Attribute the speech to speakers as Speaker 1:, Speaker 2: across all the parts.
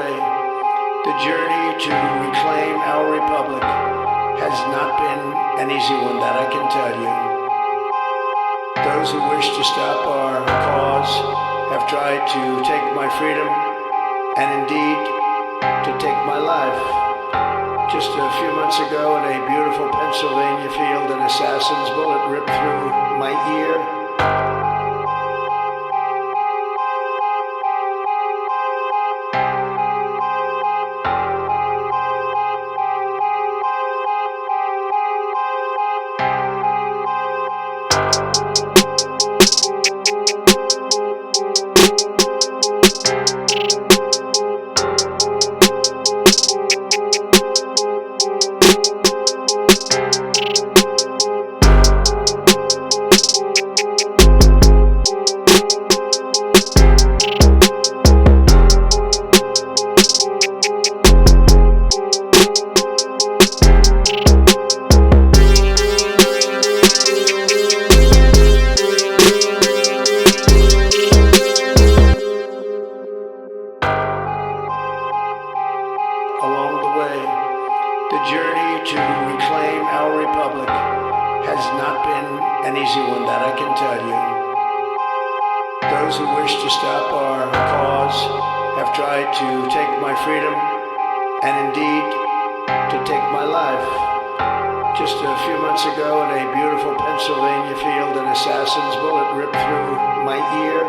Speaker 1: way, the journey to reclaim our republic has not been an easy one, that I can tell you. Those who wish to stop our cause have tried to take my freedom and indeed to take my life. Just a few months ago in a beautiful Pennsylvania field, an assassin's bullet ripped through my ear. Along the way, the journey to reclaim our republic has not been an easy one, that I can tell you. Those who wish to stop our cause have tried to take my freedom and indeed to take my life. Just a few months ago in a beautiful Pennsylvania field, an assassin's bullet ripped through my ear.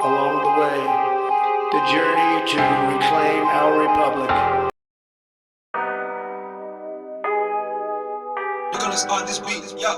Speaker 1: Along the way, the journey to reclaim our republic.
Speaker 2: We're gonna start this beat, yo.